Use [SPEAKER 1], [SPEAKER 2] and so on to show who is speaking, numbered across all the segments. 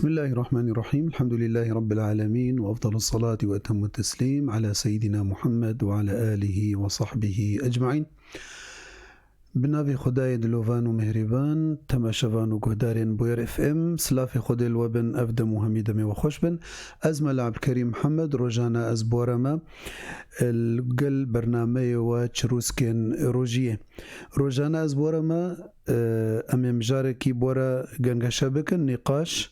[SPEAKER 1] بسم الله الرحمن الرحيم. الحمد لله رب العالمين، وأفضل الصلاة وأتم التسليم على سيدنا محمد وعلى آله وصحبه أجمعين. بناوی خدای دلوان و مهربان تماشاوان و گهدارین بویر اف ام سلاف خود الوبن افدم و حمیدم و خوش بن از ملعب کریم محمد روزانه از بورما القل برنامه و چروسکن روجیه روزانه از بورما امام جارکی بورا گنگشا بکن نقاش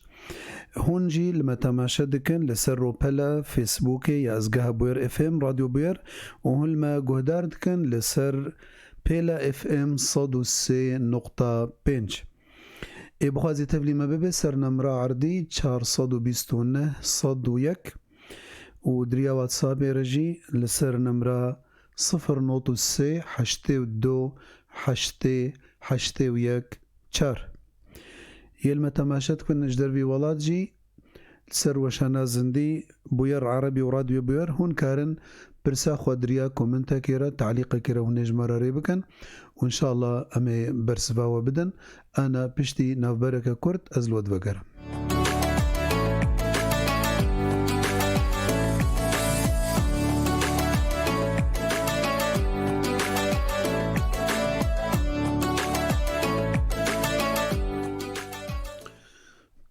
[SPEAKER 1] هونجي لما تماشا دكن لسر بلا فيسبوك يا ازقها بوير اف ام راديو بوير وهل ما جهدار دكن لسر بلا اف ام صدو سي نقطة بنج بخوازي تبلي ما ببه سر نمرا عردي 429 صدو يك ودريا واتساب رجي لسر نمرا 0.3 82 8 ويك 4 يلما تماشت كن نجدر في ولاد جي سر وشانا زندي بوير عربي وراديو بوير هون كارن برسا خودريا كومنتا كيرا تعليق كيرا ونج مراري بكن وان شاء الله امي برسفا وبدن انا بشتي نافبركة كورت ازلود وقرم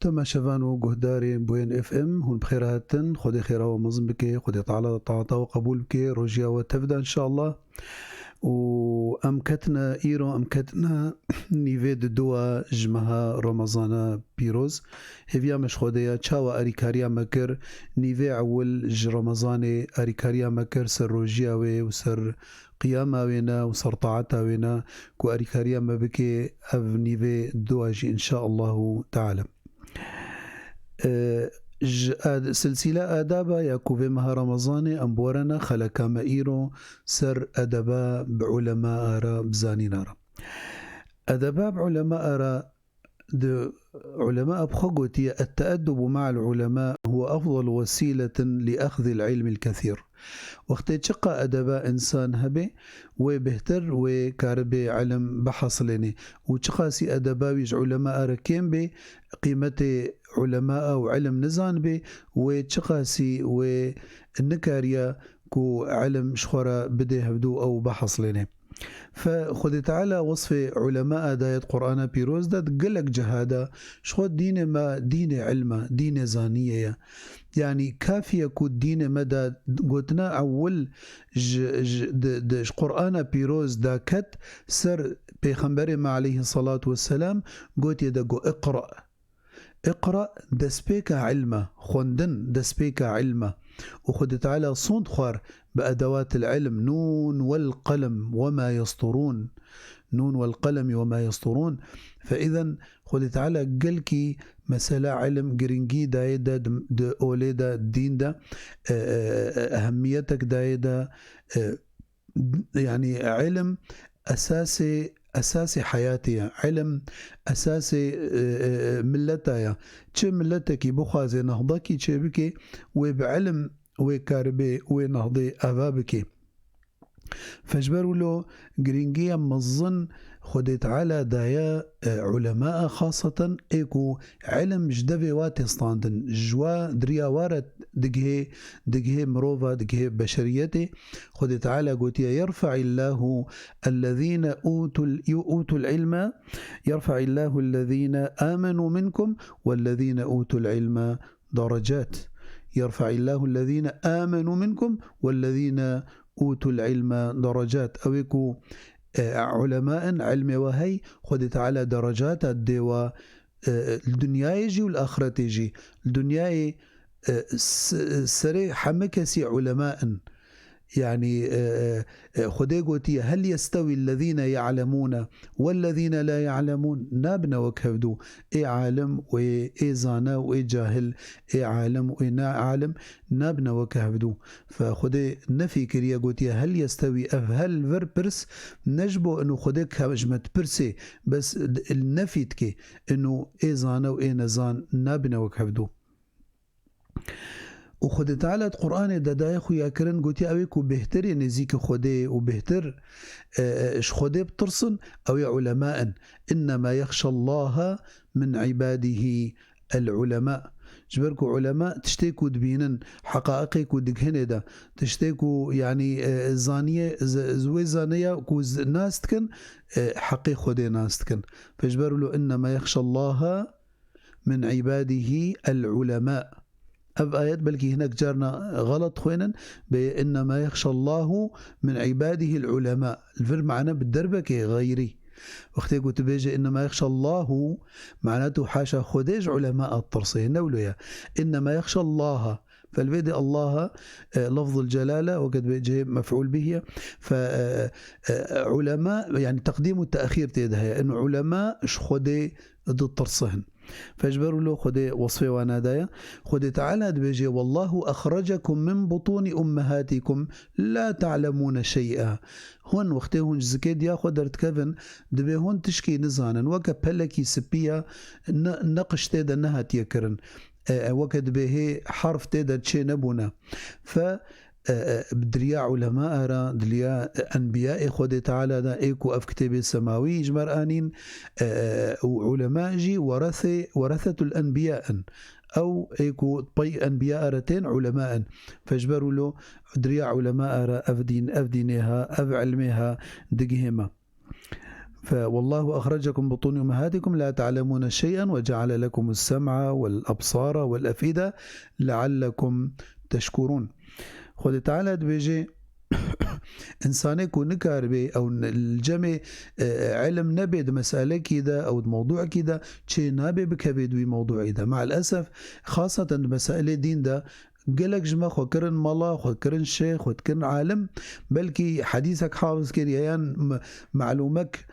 [SPEAKER 1] تماشاوان و گهداری بوین اف ام هون بخيراتن خدي خيرا ومظن بك خدي تعالى طاعتا وقبول بك روجيا وتفدا ان شاء الله وامكتنا ايرو امكتنا نيفيد دوا جمها رمضان بيروز هفيا مش خديا تشاوا اريكاريا مكر نيفي اول رمضان اريكاريا مكر سر روجيا وسر قياما وينا وسر طاعتا وينا كو اريكاريا ما بكي اف نيفي دواجي ان شاء الله تعالى سلسلة آدابا يكوفي مها رمضاني أمبورنا خلقا مئيرو سر أدبا بعلماء أرى بزانين أرى أدبا بعلماء أرى علماء بخوتي التأدب مع العلماء هو أفضل وسيلة لأخذ العلم الكثير وقت تشقى أدباء إنسان هبي وبهتر وكاربي علم بحصلني وتشقاسي أدباويج علماء ركيم بي قيمة علماء وعلم نزان بي وتشقاسي والنكاريا كو علم شخورة بدي هبدو أو بحصلني فخذ تعالى وصف علماء داية قرآن بيروز داد قلق جهادة شخود دين ما دين علم دين زانية يعني كافية كو دين مدى قلتنا أول قرآن بيروز داكت سر بيخنبري ما عليه الصلاة والسلام قلت يدقو اقرأ دسبيك علمه خندن دسبيك علمه وخذ تعالى صند خوار بأدوات العلم نون والقلم وما يسطرون نون والقلم وما يسطرون فإذا خذ تعالى قلكي مسألة علم جرينجي دايدا أوليدا الدين دا أهميتك دايدا يعني علم أساسي حياتي علم أساسي ملتايا چه ملتكي بخازي نهضكي چه بكي وبعلم وكاربي ونهضي أبابكي فاجبروا له جرينجيا مظن خدت على دايا علماء خاصة ايكو علم جدبي واتستاندن جوا دريا وارد دقهي مروفا دقهي بشريتي خدت على قوتيا يرفع الله الذين أوتوا العلم يرفع الله الذين آمنوا منكم والذين أوتوا العلم درجات يرفع الله الذين آمنوا منكم والذين أوتوا العلم درجات أويكو علماء علم وهي خدت على درجات الدوا الدنيا يجي والآخرة يجي الدنيا سري حمكسي علماء يعني خديقوتي هل يستوي الذين يعلمون والذين لا يعلمون نابنا وكهدو اي عالم واي زانا واي جاهل اي عالم واي نا عالم نابنا وكهدو فخدي نفي كريا قوتي هل يستوي هل فر برس نجبو انه خديك هجمت برسي بس النفي تكي انه اي زانا واي نزان نابنا وكهدو وخد تعالى القرآن دادا خويا كرن قوتي أويكو بهتر نزيك خدي وبهتر خدي بترسن أو علماء إنما يخشى الله من عباده العلماء جبركو علماء تشتيكو دبينن حقائقكو دقهندا تشتيكو يعني زانية زوي زانية كو ناس تكن حقي خدي ناس تكن فجبروا له إنما يخشى الله من عباده العلماء أب آيات بلكي هناك جارنا غلط خوينا بإنما يخشى الله من عباده العلماء الفر معنا بالدربك غيري وقتي قلت بيجي إنما يخشى الله معناته حاشا خديج علماء الترصيه نولويا إنما يخشى الله فالبيدي الله لفظ الجلالة وقد بيجي مفعول به فعلماء يعني تقديم والتأخير تيدها إنه علماء خدي ضد الترصهن فاجبروا له خدي وصفه ونادايا خدي تعالى بيجي والله أخرجكم من بطون أمهاتكم لا تعلمون شيئا هون وقتي هون زكيد يا خدرت كفن دبي هون تشكي نزانا وكبلكي سبيا نقش تيدا نها تيكرن وكد به حرف تيدا تشي نبونا ف بدريا علماء را دليا أنبياء خود تعالى دا إيكو أف كتاب السماوي جمر آنين وعلماء جي ورثة الأنبياء أو إيكو طي أنبياء رتين علماء فاجبروا له دريا علماء را أفدينها أف علمها دقهما فوالله أخرجكم بطون أمهاتكم لا تعلمون شيئا وجعل لكم السمع والأبصار والأفئدة لعلكم تشكرون خود تعالى بيجي إنساني كو نكار بي أو الجمع علم نبيد مسألة كده أو موضوع كده شيء نابي بكبيد بموضوع ده مع الأسف خاصة مسألة دين ده قالك جمع خكرن ملا خكرن شيخ خكرن عالم بلكي حديثك حافظ كريان معلومك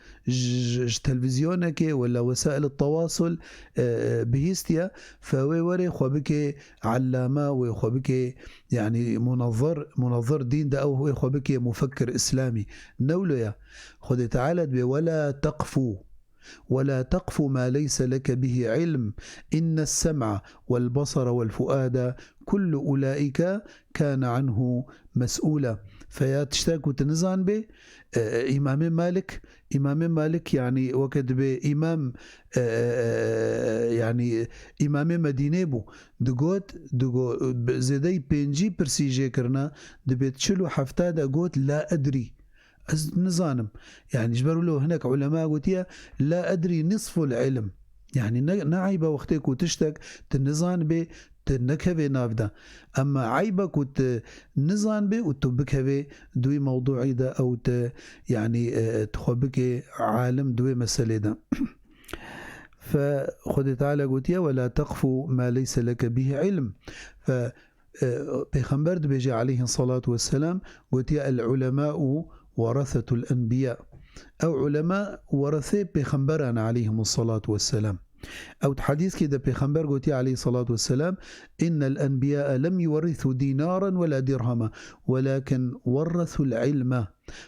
[SPEAKER 1] تلفزيونك ولا وسائل التواصل بهستيا فوي وري خبك علامة وخبك يعني منظر دين ده أو هو خبك مفكر إسلامي نولو يا خذ تعالى ولا تقف ما ليس لك به علم إن السمع والبصر والفؤاد كل أولئك كان عنه مسؤولا فيا تشتاك وتنزان به إمام مالك يعني وكد به إمام يعني إمام مدينة بو دقو زيدي بينجي برسيجي كرنا دبيت شلو حفتا دقوت لا أدري نظانم يعني جبروا له هناك علماء قلت لا أدري نصف العلم يعني نعيبة وقتك وتشتك تنظان به تنكبه نافدا أما عيبك وتنظان به وتبكبه دوي موضوعي ده أو يعني تخبك عالم دوي مسألة ده فخذ تعالى قلت ولا تقف ما ليس لك به علم ف بيخنبرد بيجي عليه الصلاة والسلام قلت العلماء ورثة الأنبياء أو علماء ورثة بيخنبران عليهم الصلاة والسلام أو حديث كده بيخنبر قلت عليه الصلاة والسلام إن الأنبياء لم يورثوا دينارا ولا درهما ولكن ورثوا العلم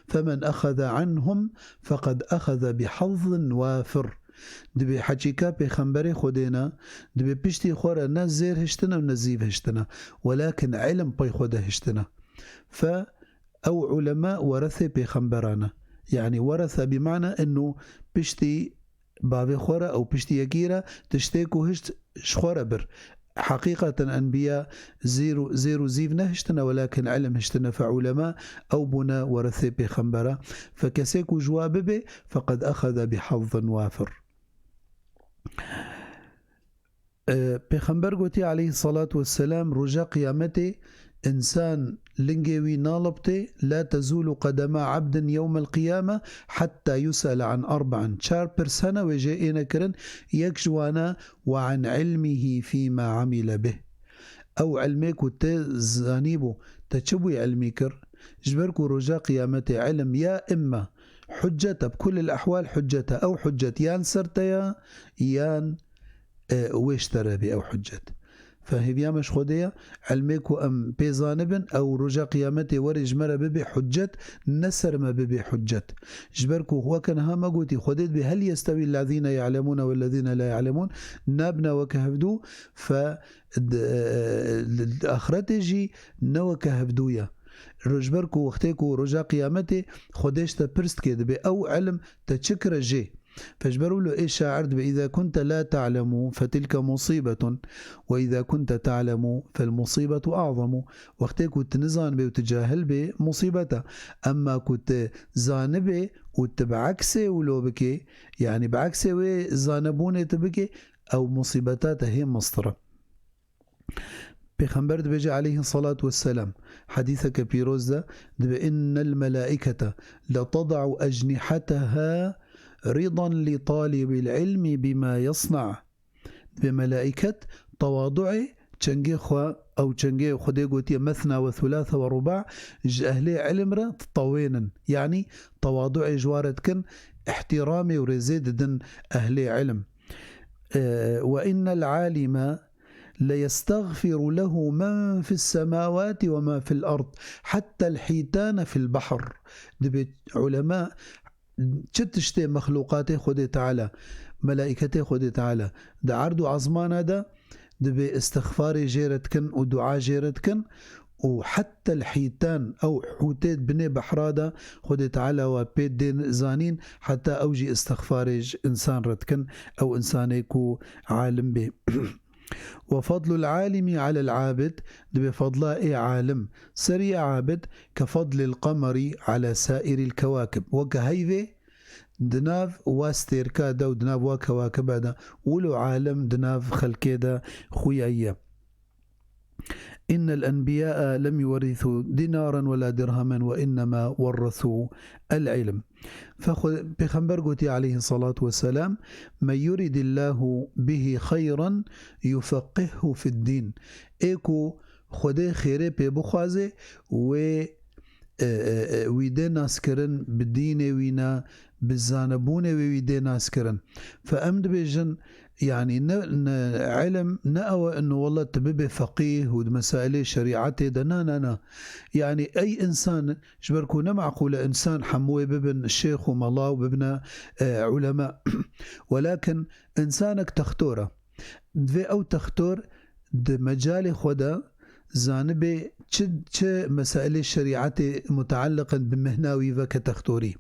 [SPEAKER 1] فمن أخذ عنهم فقد أخذ بحظ وافر دبي حجيكا بيخنبري خودينا دبي بيشتي خورا ناس زير هشتنا ونزيف هشتنا ولكن علم بي خوده هشتنا أو علماء ورثة بيخنبرانا يعني ورثة بمعنى أنه بيشتي بابي خورا أو بيشتي يكيرا تشتيكو هشت شخورا بر حقيقة أنبياء زيرو زيفنا هشتنا ولكن علم هشتنا فعلماء أو بنا ورثة بيخنبرا فكسيكو جواب به فقد أخذ بحظ وافر بيخنبر قوتي عليه الصلاة والسلام رجا قيامته إنسان لنجوي نالبتي لا تزول قدم عبد يوم القيامة حتى يسأل عن 4 شار برسنة وجائنا كرن يكجوانا وعن علمه فيما عمل به أو علمك وتزانيبو تشبوي علميكر جبركو رجا قيامته علم يا إما حجة بكل الأحوال حجة أو حجة يان سرتيا يان ويشترى بي أو حجة فهي مش خدية علمك أم بيزانبن أو رجا قيامته ورجمرة ببي حجة نسر ما ببي حجة جبركو هو كان هاما قوتي خديت بهل يستوي الذين يعلمون والذين لا يعلمون نابنا وكهفدو فأخرتجي نو كهفدويا رجبركو وقتكو رجا قيامته خديش تبرست كده بي أو علم تشكر جي فاجبروا له إيش شاعر إذا كنت لا تعلم فتلك مصيبة، وإذا كنت تعلم فالمصيبة أعظم. وقتی كنت نزان بي وتجاهل بي مصيبته، أما كنت زان بي وتبعكسه ولو بكي يعني بعكسه وزانبونه تبكي أو مصيبتاته هي مصطرة. پیغمبر دبجه عليه الصلاة والسلام حديثك بيروز ده إن الملائكة لتضع أجنحتها رضا لطالب العلم بما يصنع. بملائكة تواضع چنگي خوا أو چنگي خدي قوتي مثنى وثلاثة ورباع أهلي علم را تطوينا، يعني تواضع جوارتكن احترامي ورزيد دن أهلي علم. وإن العالم ليستغفر له من في السماوات وما في الأرض حتى الحيتان في البحر. دبي علماء تشتي مخلوقاتي خدي تعالى ملائكتي خدي تعالى ده عرض عظمان هذا دبي استغفاري جيرتكن ودعاء جيرتكن، وحتى الحيتان أو حوتات بني بحرادة خدي تعالى وبيت دين زانين حتى أوجي استغفاري إنسان ردكن أو إنسان يكو عالم به. وفضل العالم على العابد بفضل عالم سريع عابد كفضل القمر على سائر الكواكب. وكهيفي دناف واستيركا دا ودناف وكواكب هذا ولو عالم دناف خلكيدا خويا. إن الأنبياء لم يورثوا دينارا ولا درهما وإنما ورثوا العلم. فبيغمبر قوتي عليه الصلاة والسلام من يريد الله به خيرا يفقهه في الدين. إيكو خده خيري بي بخوازي ويدي ناسكرن بالدين وينا بالزانبون ويدي ناسكرن. فأمد بيجن يعني علم نأوى أنه والله تببي فقيه ومسائل شريعته ده نا يعني أي إنسان جبركونا معقول إنسان حموي ببن الشيخ ومالله وببن علماء ولكن إنسانك تختوره دفي أو تختور ده مجال خدا زانبي چه مسائل شريعته متعلقا بمهناوي وكتختوري.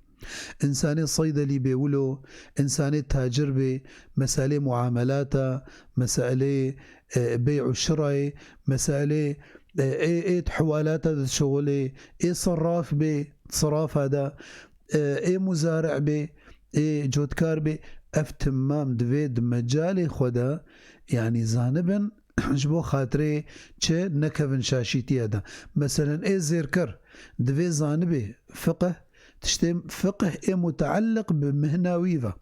[SPEAKER 1] إنساني صيدلي بيولو، إنساني تاجر بي مسألة معاملاته، مسألة بيع الشراء، مسألة إيه حوالاته شغلي، إيه صراف بي صراف هذا، إيه مزارع بي، إيه جودكار بي. افتمام دويد مجالي خدا يعني زانبن جبو خاطري چه نكفن شاشيتي هذا. مثلا إيه زيركر دوي زانبي فقه تشتم فقه إيه متعلق بمهناويفا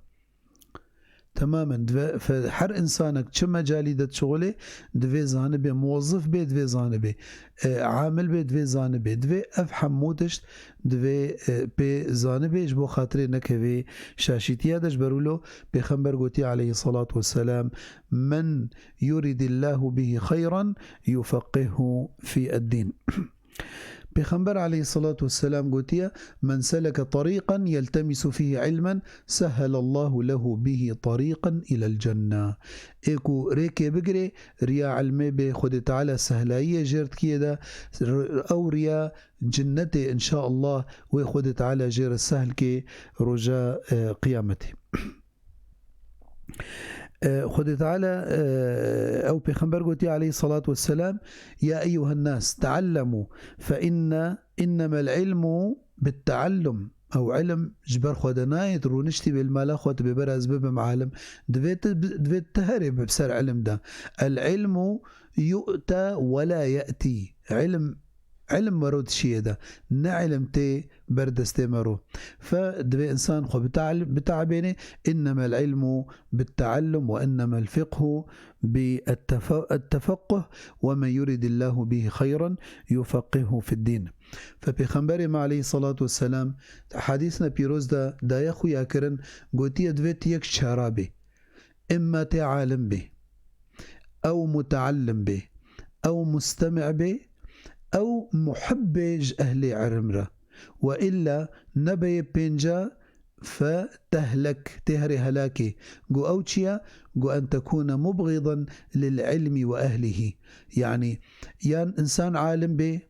[SPEAKER 1] تماما. فحر إنسانك چه مجالي ده شغله دوي زانبي موظف بي دوي زانبي عامل بي دوي زانبي دوي أفحم موتشت دوي بي زانبي جبو خاطري نكوي شاشيتي هذا جبرولو بيخنبر قوتي عليه الصلاة والسلام من يريد الله به خيرا يفقهه في الدين. بيخنبر عليه الصلاة والسلام قوتيا من سلك طريقا يلتمس فيه علما سهل الله له به طريقا إلى الجنة. إيكو ريكي بقري ريا علمي بي خد تعالى سهلاية جيرت كيدا أو ريا جنتي إن شاء الله ويخد تعالى جير السهل كي رجاء قيامتي. خد تعالى أو بيخنبر قوتي عليه الصلاة والسلام يا أيها الناس تعلموا إنما العلم بالتعلم أو علم جبر خدناي ترونشتي بالمال خد ببرز بمعالم دفيت تهرب بسر علم ده. العلم يؤتى ولا يأتي. علم مرود شيء ده نعلم تي بردستي مرو. فدبي إنسان خو بتعبيني إنما العلم بالتعلم وإنما الفقه بالتفقه ومن يريد الله به خيرا يفقهه في الدين. فبيخنبري عليه الصلاة والسلام حديثنا بيروز دا يخو ياكرن قوتي دفيت يك شرابي إما تعالم به أو متعلم به أو مستمع به أو محبج أهل عرمرة، وإلا نبي بينجا فتهلك تهري هلاكي جو أوتشيا جو أن تكون مبغضا للعلم وأهله. يعني يان إنسان عالم به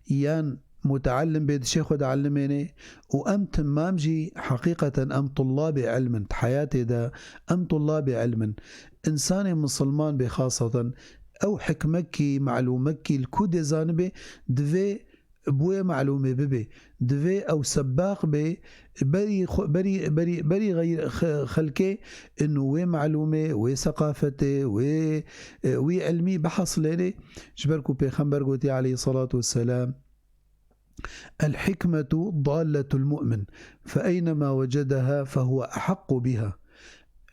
[SPEAKER 1] يان متعلم بيد الشيخ ودعلميني وأم تمامجي حقيقة أم طلاب علم حياتي دا أم طلاب علم إنسان مسلمان بخاصة أو حكمكي معلومكي الكود زانبي دفي بوي معلومة ببي دفي أو سباق بي بري غير خلكي إنه وي معلومة وي ثقافته وي علمي بحص ليلي جبركو بيخنبر قوتي عليه الصلاة والسلام الحكمة ضالة المؤمن فأينما وجدها فهو أحق بها.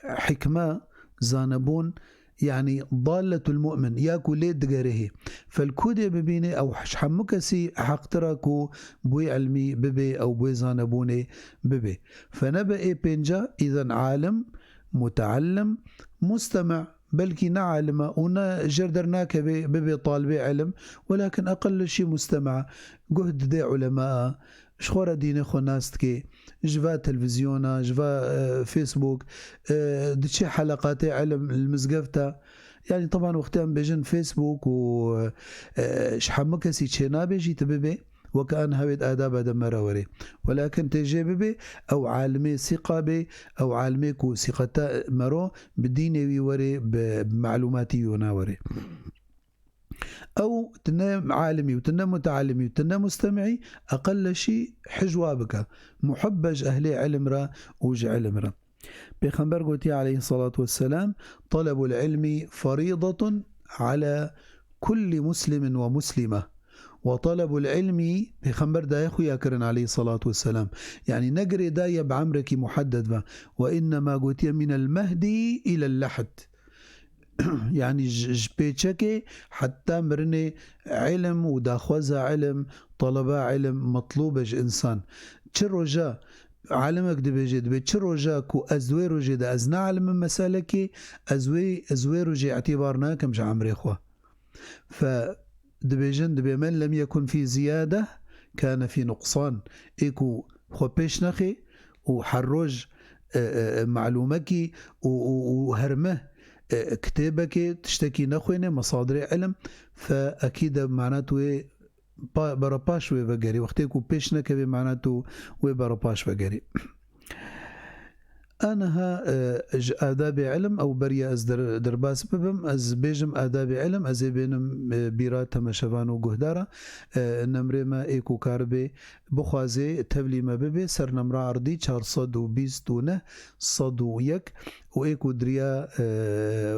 [SPEAKER 1] حكمة زانبون يعني ضالة المؤمن ياكو ليد دقاره فالكودي ببيني أو حمكسي حق تراكو بوي علمي ببي أو بوي زانبوني ببي فنبأ بينجا إذن عالم متعلم مستمع بلكي نعلم ونا جردرناك ببي طالبي علم ولكن أقل شيء مستمع جهد دي علماء شخورة ديني خو ناستكي جفا تلفزيونا جفا فيسبوك دتشي حلقات علم المزقفتا يعني طبعا وقتها بيجن فيسبوك و شحمكسي تشينا بيجي تببي وكأن هويد آداب دمرة وري ولكن تجي ببي أو عالمي ثقة بي أو عالمي كو ثقة مرو بديني وري بمعلوماتي يناوري أو تنا عالمي وتنا متعلمي وتنا مستمعي أقل شيء حجوابك محبج أهلي علم را وج علم را بيخنبر قوتي عليه الصلاة والسلام طلب العلم فريضة على كل مسلم ومسلمة وطلب العلم بيخنبر دا يخو ياكرن عليه الصلاة والسلام يعني نقري دا بعمرك محدد وإنما قوتي من المهدي إلى اللحد يعني جبيتشكي حتى مرني علم وداخوزا علم طلبة علم مطلوبج إنسان تشرجا عالمك دبيجي دبي تشرجا كو أزوي رجي دا أزنا علم مسالكي أزوي رجي اعتبارنا كمش عمري إخوة فدبيجن دبي من لم يكن في زيادة كان في نقصان إيكو خو بيشنخي وحروج معلومكي وهرمه كتابك تشتكي نخوينه مصادر علم فأكيد معناته براباش وغيري وقتكو بيشنك بمعناته وبراباش وغيري أنا آداب علم أو بريا أز درباس ببم أز بيجم آداب علم أز بينم بيرات مشفان وجهدارة نمرما إيكو كاربي بخوازي تبلي ما ببي سر نمرا عرضي 420 صدو يك وإيكو دريا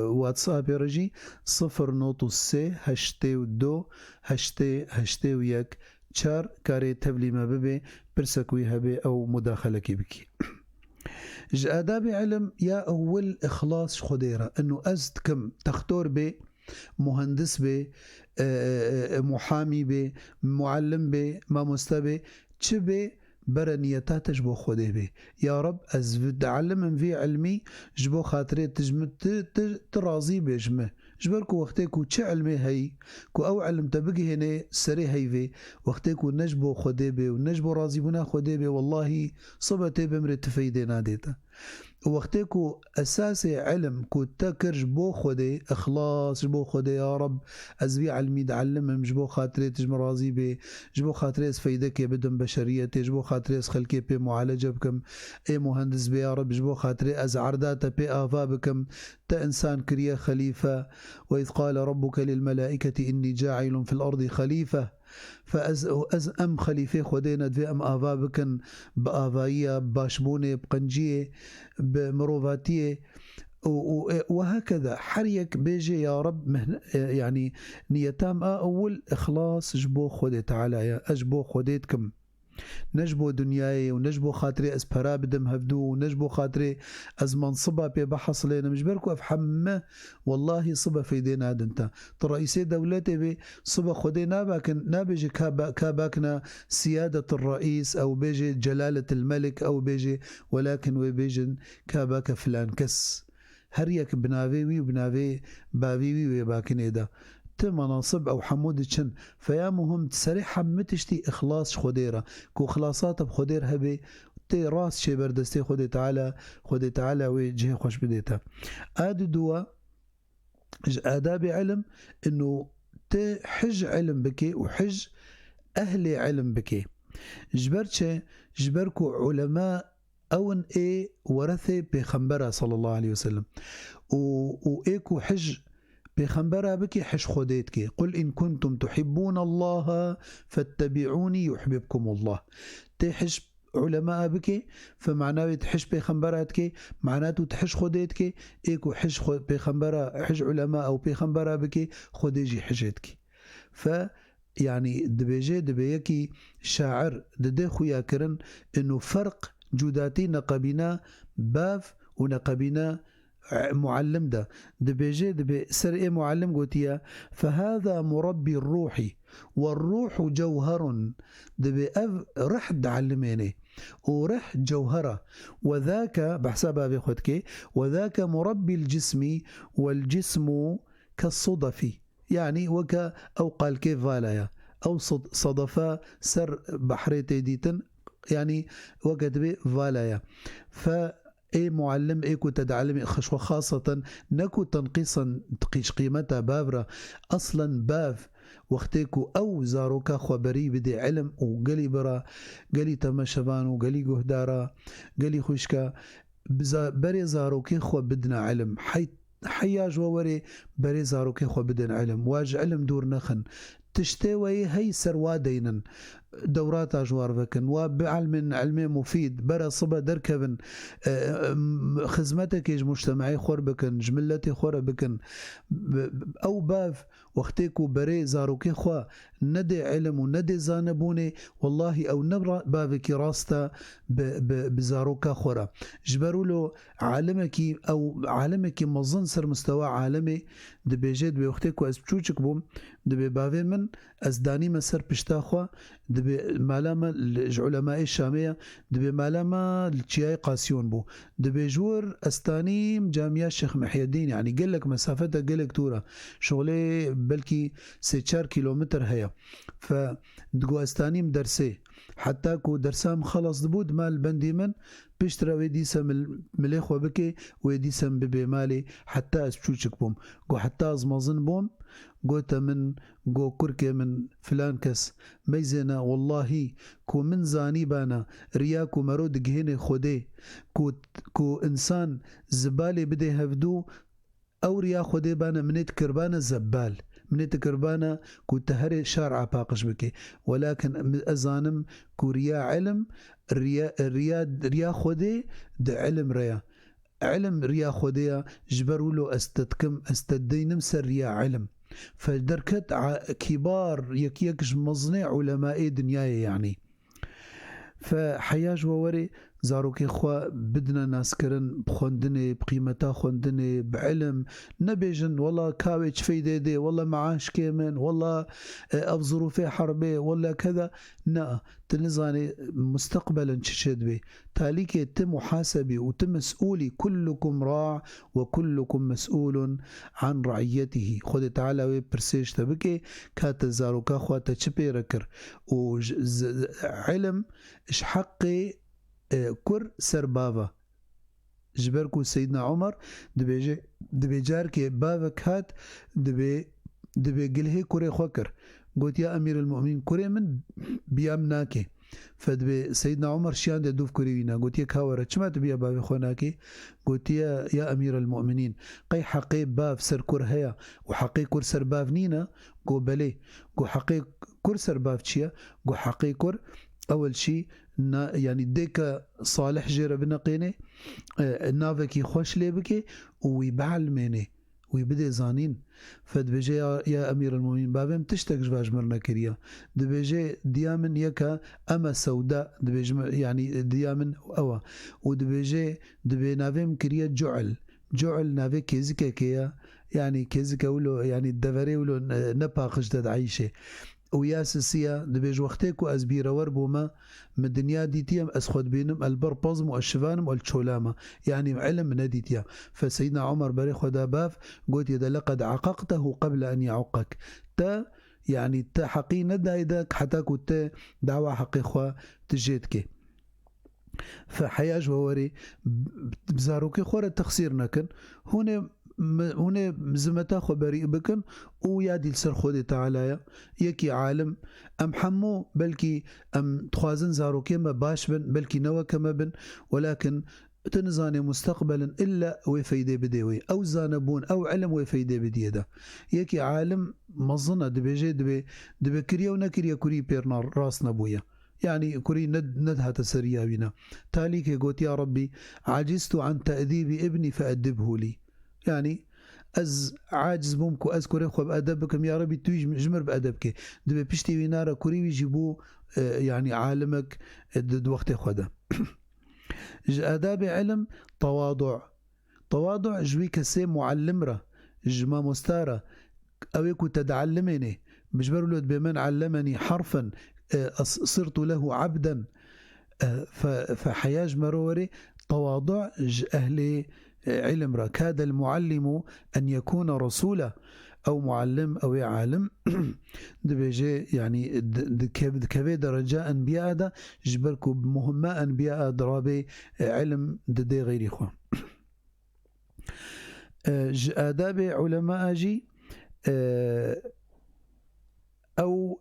[SPEAKER 1] واتساب رجي 0.3 هشتي ودو هشتي ويك 4 كاري تبلي ما ببي برسكوي هبي أو مداخلة كيبكي آداب علم يا أول إخلاص خديرة إنه أزد كم تختار بي مهندس بي محامي بي معلم بي ما مستبي تشبي برنيتات جبو خدي بي يا رب أزد علم في علمي جبو خاطري ترازي بجمه جبركو وقتكو تش علمي هي كو أو علم تبقي هنا سري هي في وقتكو نجبو خديبي ونجبو رازي بنا خديبي والله صبتي بمر تفيدنا ديتا وقتكو أساسي علم كو تكر جبو خدي إخلاص جبو خدي يا رب أزبي علمي دعلمهم جبو خاطري تجم رازي بي جبو خاطري فايدك بدن بشريتي جبو خاطري خلكي بي معالجة بكم اي مهندس بي يا رب جبو خاطري أز عرداتا بي آفا بكم تا إنسان كريا خليفة وإذ قال ربك للملائكة إني جاعل في الأرض خليفة فأز أم خليفة خدينا دفي أم آفا بكن بآفاية باشبوني بقنجية بمروفاتية وهكذا حريك بيجي يا رب يعني نيتام أول إخلاص جبو خدي تعالى يا أجبو خديتكم نجبو دنياي ونجبو خاطري أسبرا بدم هفدو ونجبو خاطري از منصبة ببحص لنا مجبركو أفحمه والله صبا في دينا هاد انت رئيسي دولتي بي صبا خدي نابجي كاباكنا سيادة الرئيس أو بيجي جلالة الملك أو بيجي ولكن وبيجن كاباك فلان كس هريك بنافيوي وبنافي بابيوي وباكني ده مناصب أو حمود تشن فيا مهم تسري حمتشتي إخلاص خديرة كو خلاصات بخدير هبي تي راس شي بردستي خدي تعالى وجهي خوش بديتها آد دوا آداب علم إنه تحج علم بكي وحج أهل علم بكي جبرتش جبركو علماء أون إيه ورثة بخنبرة صلى الله عليه وسلم وإيكو حج بخنبرة بكي حج خوديتكي قل إن كنتم تحبون الله فاتبعوني يحببكم الله تحج علماء بكي فمعناه تحج بخنبراتكي معناته تحج خوديتكي إيكو حج بخنبرة حج علماء أو بخنبرة بكي خوديجي حجيتكي ف يعني دبيجي دبيكي شاعر ددي خويا كرن إنه فرق جوداتي نقبنا باف ونقبنا معلم ده دبيجي دبي سر إيه معلم قوتيا فهذا مربي الروح والروح جوهر دبي رح تعلميني ورح جوهرة وذاك بحسابها بخدكي وذاك مربي الجسم والجسم كالصدف يعني وكا أو قال كيف فالايا أو صدفا سر بحريتي ديتن يعني وكتبه فالايا اي معلم ايكو تدعلمي خشوة خاصة نكو تنقيصا تقيش قيمتها بابرا اصلا باف وقتيكو او زاروكا خبري بدي علم وقالي برا قالي تماشبان وقالي قهدارا قالي خوشكا بري زاروكي خو بدنا علم حياج ووري بري زاروكي خو بدنا علم واج علم دور نخن تشتوي هي سروا دينا دورات أجوار بكن وبعلم علمي مفيد برا صبا دركبن خدمتك مجتمعي خور بكن جملتي خور بكن أو باف وقتيكو بري زاروكي خوا ندي علم وندي زانبوني والله أو نبرا بافك راستا بزاروكا خورا جبروا له عالمكي أو عالمكي مظن سر مستوى عالمي دبيجيد بوقتيكو أسبشوشك بوم دبي بافي من أزداني مسر بشتاخوا دبي مالما العلماء الشامية دبي مالما الشياي قاسيون بو دبي جور استانيم جامعة الشيخ محي الدين يعني قال لك مسافتها قال لك تورا شغلي بلكي 6 كيلومتر هي فدقو استانيم درسي حتى كو درسام خلص دبود مال بندي من بيشترا ويديسم مليخ وبكي ويديسم ببي مالي حتى اسبشوشك بوم قو حتى ازمازن بوم قوتا من قو كركي من فلان كس ميزنا والله كو من زاني بانا رياكو مرود جهيني خودي كو انسان زبالي بدي هفدو او ريا خودي بانا منيت كربانا زبال منيت كربانا كو تهري شارع باقش بكي ولكن ازانم كو ريا علم ريا خودي ده علم ريا علم ريا خوديا جبروا له استدينم سر ريا علم فدركت كبار يكيكش مصنع علماء دنياي يعني فحياج ووري زاروكي خوا بدنا ناس كرن بخوندني بقيمتا خوندني بعلم نبيجن والله كاويج في دي والله معاش كيمن والله افظروا في حربي ولا كذا نا تنزاني مستقبلا تشد بي تاليك يتم محاسبي وتم مسؤولي كلكم راع وكلكم مسؤول عن رعيته خد تعالى وبرسيش تبكي كات زاروكا خوا تشبي ركر وعلم اش حقي كر سر بابا جبركو سيدنا عمر دبي جاركي بابك هات دبي قلهي كوري خوكر قلت يا أمير المؤمنين كوري من بيامناكي فدبي سيدنا عمر شيان دوف كورينا قلت يا كاورة شما تبي بابي خوناكي قلت يا أمير المؤمنين قي حقي باب سر كور هيا وحقي كور سر باب نينا قو بلي قو حقي كور سر باب تشيا قو حقي كور أول شيء يعني ديكا صالح جيرا بنقيني نافكي خوش ليبكي ويبعلميني ويبدي زانين فدبيجي يا أمير المؤمنين بابم تشتك جواج مرنا كريا دبيجي ديامن يكا أما سوداء دبيج يعني ديامن أوا ودبيجي دبي نافم كريا جعل نافي كيزكا كيا يعني كيزكا ولو يعني الدفري ولو نباقش تدعيشه وياسسيا دبيج وقتك وأزبير وربوما من الدنيا ديتيا أسخد بينهم البربزم والشفانم والشولامة يعني علم نديتيا فسيدنا عمر بري خدا باف قلت يدا لقد عققته قبل أن يعقك تا يعني تا حقي ندايدك حتى كنت دعوة حقي خوا تجيتك فحياج ووري بزاروكي خورة تخسير نكن هنا هنا زمتا خبري بكن ويادي لسر خود تعالى يكي عالم ام حمو بلكي ام تخازن زارو كيما باش بن بلكي نوا كما بن ولكن تنزاني مستقبلا الا وفيدي بديوي او زانبون او علم وفيدي بديدا يكي عالم مظنه دبيجي دبي كريا ونكريا كوري بيرنار راس نبويا يعني كوري ندها تسريا بنا تالي كي قلت يا ربي عجزت عن تأديب ابني فأدبه لي يعني از عاجز بومكو از كوري خو بأدبكم يا ربي تويج جمر بأدبك دبي بيشتي وينارا كوري يجيبو يعني عالمك دد وقت خدا آداب علم تواضع جوي كسي معلم را جما مستارة أويكو تدعلمني مجبر له بمن علمني حرفا صرت له عبدا فحياج مروري تواضع أهل علم را كاد المعلم أن يكون رسولا أو معلم أو عالم دبيجي يعني كبي درجة أنبياء دا جبركو بمهمة أنبياء درابي علم دي غير إخوان آداب علماء جي أو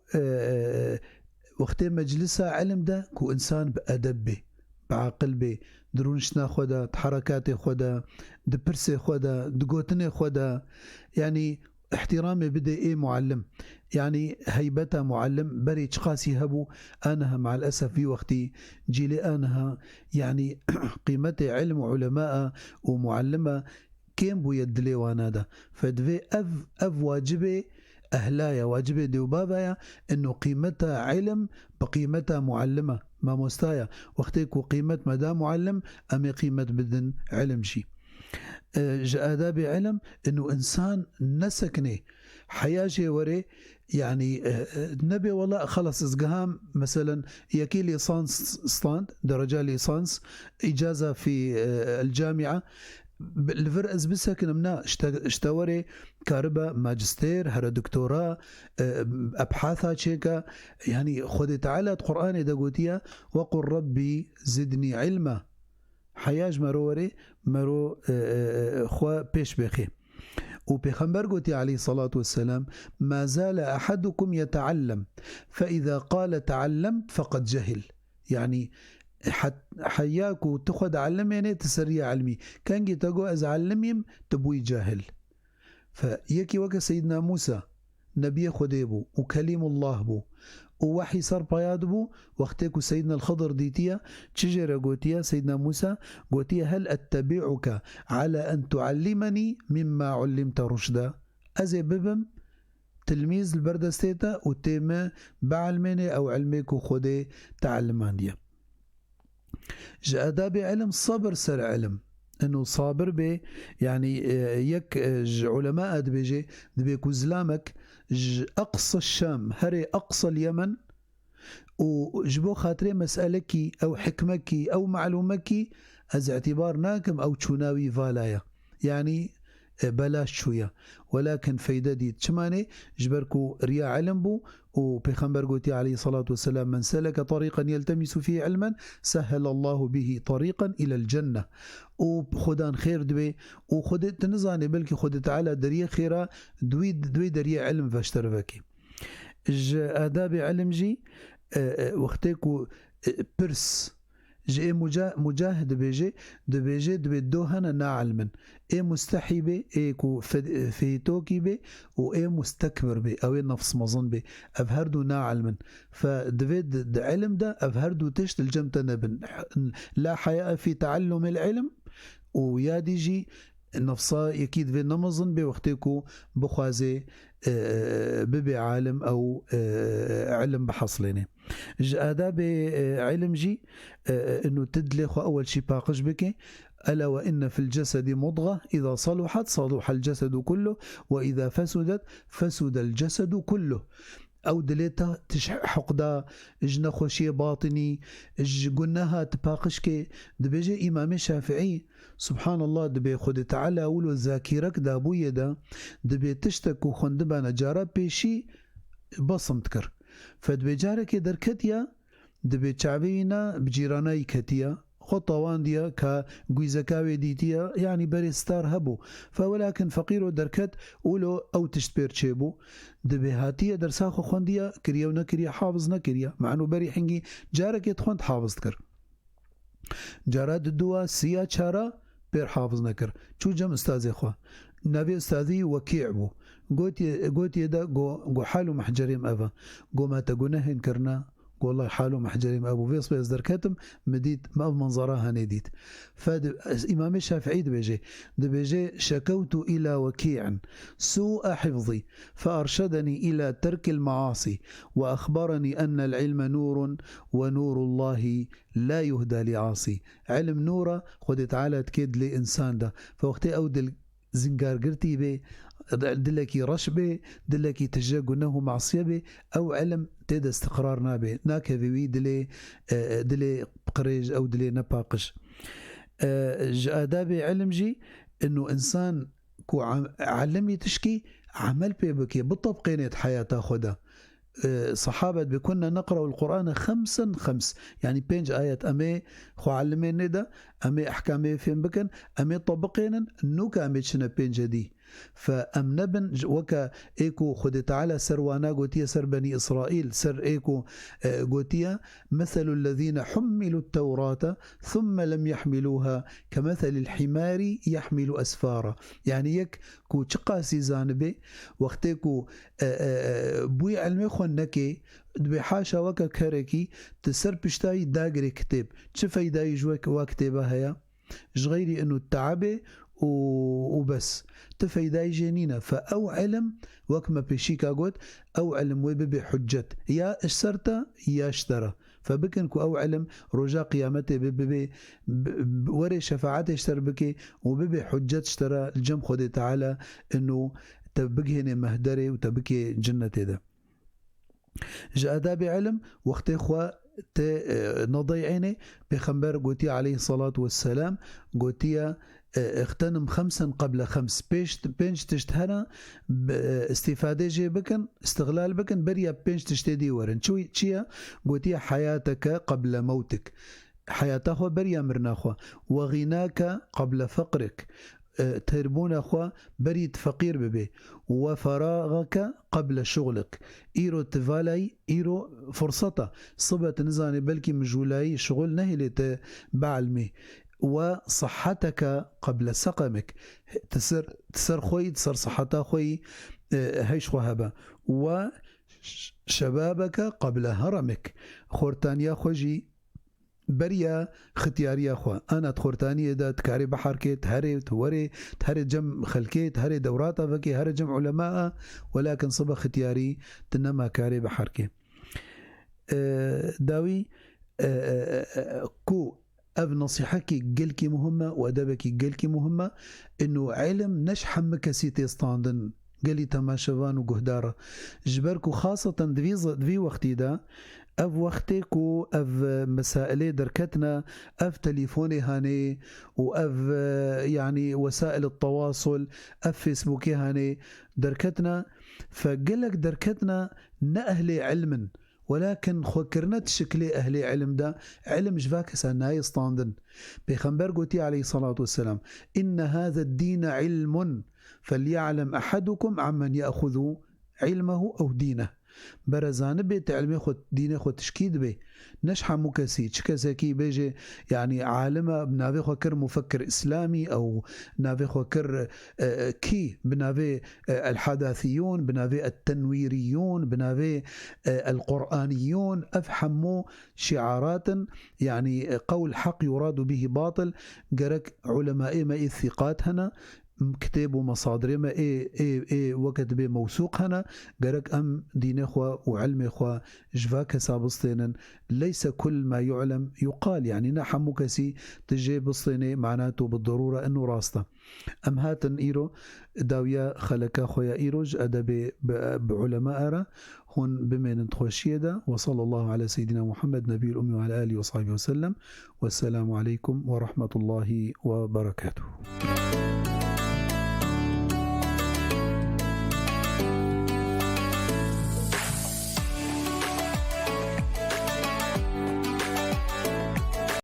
[SPEAKER 1] وقت مجلسة علم ده كو إنسان بأدب به بعقل به درونشنا خدا تحركات خدا دبرسي خدا دقوتني خدا يعني احترامي بدي ايه معلم يعني هيبتها معلم بري تشقاسي هبو انها مع الاسف في وقتي جيلي انها يعني قيمتي علم علماء ومعلمة كيم بو يدلي وانادا فدفي اف واجبي أهلايا واجبي ديو بابايا إنه قيمتها علم بقيمتها معلمة ما مستايا وقتك وقيمة مدى معلم أمي قيمة بدن علم شي آداب علم إنه إنسان نسكني حياجي وري يعني نبي والله خلص إزقهام مثلا يكي ليسانس ستاند درجة ليسانس إجازة في الجامعة الفرقز بسكن منا اشتوري كاربا ماجستير هر دكتوراه ابحاثها تشيكا يعني خذ تعالى القران دغوتيا وقل ربي زدني علما حياج مروري مرو خوا بيش بخي وبيغمبر قوتي عليه الصلاة والسلام ما زال أحدكم يتعلم فإذا قال تعلمت فقد جهل يعني حياكو تاخذ علم يعني تسريع علمي كان جي تقو از علميم تبوي جاهل فيكي وكا سيدنا موسى نبي خديبو وكليم الله بو ووحي صار بياد بو وقتكو سيدنا الخضر ديتيا تشجر قوتيا سيدنا موسى قوتيا هل أتبعك على أن تعلمني مما علمت رشدا أزي ببم تلميذ البردستيتا وتيما بعلمني أو علميكو خدي تعلمان ديا آداب علم صبر سر علم انه صابر به يعني يك علماء دبيجي دبيكو زلامك اقصى الشام هري اقصى اليمن وجبو خاطري مسألكي او حكمكي او معلومكي از اعتبار ناكم او تشوناوي فالايا يعني بلاش شوية ولكن فايدة دي تشماني جبركو ريا علم بو وبيخنبر قوتي عليه الصلاة والسلام من سلك طريقا يلتمس فيه علما سهل الله به طريقا إلى الجنة وخدان خير دوي وخد تنزاني بلكي خد تعالى دريا خيرا دوي دريا علم فاشترفكي آداب علم جي وقتكو برس جي مجاهد بيجي دبي دوهنا ناعلمن اي مستحي بي اي كو في توكي بي و اي مستكبر بي او اي نفس مظن بي افهردو ناعلمن فدفيد علم ده افهردو تشت الجمتة نبن لا حياء في تعلم العلم ويادي جي نفسا يكيد في نمظن بي وقتكو بخوازي ببي عالم او علم بحصليني آداب علم جي انه تدلخ اول شي باقش بك الا وان في الجسد مضغه اذا صلحت صلح الجسد كله واذا فسدت فسد الجسد كله او دليتا حقدا اجنا خوشي باطني قلناها تباقشك دبيجي امام الشافعي سبحان الله دبي خد تعالى ولو ذاكرك دابوية دا دبي تشتك وخندبا نجارة بيشي بصمتكر فدبي جارك دركتيا دبي شعبينا بجيرانا يكتيا طوان ديا كجويزكاوي ديتيا يعني بريستار هبو فولكن فقير دركت ولو أو تشتبير تشيبو دبهاتية درساخو خونديا كريا ونكريا حافظ نكريا مع أنه بري حنجي جارك يتخوند حافظ تكر جارات الدوا سيا شارا بير حافظ نكر شو جم أستاذي خوا نبي أستاذي وكيع بو قوتي دا قو حالو محجريم أفا قو ما تقونهن كرنا والله حاله محجريم أبو فيص بيصدر دركتم مديت ما بمنظرها نديت فاد إمام الشافعي دبيجي شكوت إلى وكيع سوء حفظي فأرشدني إلى ترك المعاصي وأخبرني أن العلم نور ونور الله لا يهدى لعاصي علم نورا خد تعالى تكيد لإنسان ده فوقتي أود زنجار قرتي بي دلكي رشبه دلكي تجاقنه معصيه به او علم تيدا استقرارنا به ناكذوي دلي بقريج او دلي نباقش آدابي علم جي انه انسان كو علمي تشكي عمل بيبكي بالطبقين حياته خدا صحابة بكنا نقرأ القرآن 5 5 يعني بينج آيات أمي خو علمين ندا أمي أحكامي فين بكن أمي طبقين نوكا أمي تشنا بينج دي فأم نبن وكا إيكو خد تعالى سروانا قوتيا سر بني إسرائيل سر إيكو قوتيا مثل الذين حملوا التوراة ثم لم يحملوها كمثل الحمار يحمل أسفارا يعني يك كو تشقاسي زانبي وقتكو بوي علمي خونكي بحاشا وكا كاركي تسر بشتاي داقري كتاب تشفاي داي جواك واكتابها هيا جغيري انه التعبي وبس تفايداي جنينة فأو علم وكما بشيكا قلت أو علم وببي حجت يا اشترت يا اشترى فبكنكو أو علم رجاء قيامته ببي وري شفاعته اشتر بكي وببي حجت اشترى الجم خده تعالى انه تبقهن مهدري وتبكي جنة ده جاء دابي علم وقت إخوة نضيعيني بخنبر قوتي عليه الصلاة والسلام قوتي اغتنم 5 قبل 5 بينش تشتهنا استفادة جي بكن استغلال بكن بريا بينش تشتدي ورن شوي تشيا قوتي حياتك قبل موتك حياته بريا مرناخوا وغناك قبل فقرك تربون أخوة بريد فقير ببي وفراغك قبل شغلك إيرو تفالاي إيرو فرصته صبت نزاني بلكي مجولاي شغل نهي بعلمي وصحتك قبل سقمك تسر خوي تسر صحتا خوي هيش وهبا وشبابك قبل هرمك خورتانيا خوجي بريا ختياريا خوا أنا تخورتانية دا تكاري بحر كي تهري توري تهري جم خلكي تهري دوراتا فكي هري جم علماء ولكن صبا ختياري تنما كاري بحر كي داوي كو أب نصيحكي قلكي مهمة وأدبكي قلكي مهمة إنه علم نشحم كسيتي ستاندن قالي تماشفان وقهدارة جبركو خاصة دفي وقتي دا أف وقتكو أف مسائل دركتنا أف تليفوني هاني وأف يعني وسائل التواصل أف فيسبوكي هاني دركتنا فقلك دركتنا نأهلي علما ولكن خكرنت شكلي أهلي علم دا علم جفاك سناي ستاندن بيخنبر قوتي عليه الصلاة والسلام إن هذا الدين علم فليعلم أحدكم عمن يأخذ علمه أو دينه برزان بيت علمي خد ديني خد تشكيد بي نشحى مكسي تشكسكي بيجي يعني عالمة بنافي خكر مفكر إسلامي أو نافي خكر كي بنافي الحداثيون بنافي التنويريون بنافي القرآنيون أفهموا شعارات يعني قول حق يراد به باطل قرك علماء ما الثقات هنا كتاب ومصادر ما وقت بموثوق هنا قرك أم دين إخوة وعلم إخوة جفاك سابسطين ليس كل ما يعلم يقال يعني نحن مكسي تجي بسطيني معناته بالضرورة أنه راسته أم هاتن إيرو داوية خلقا خويا إيروج أدب بعلماء أرى هون بمن تخوشيدا وصلى الله على سيدنا محمد نبي الأمي وعلى آله وصحبه وسلم والسلام عليكم ورحمة الله وبركاته.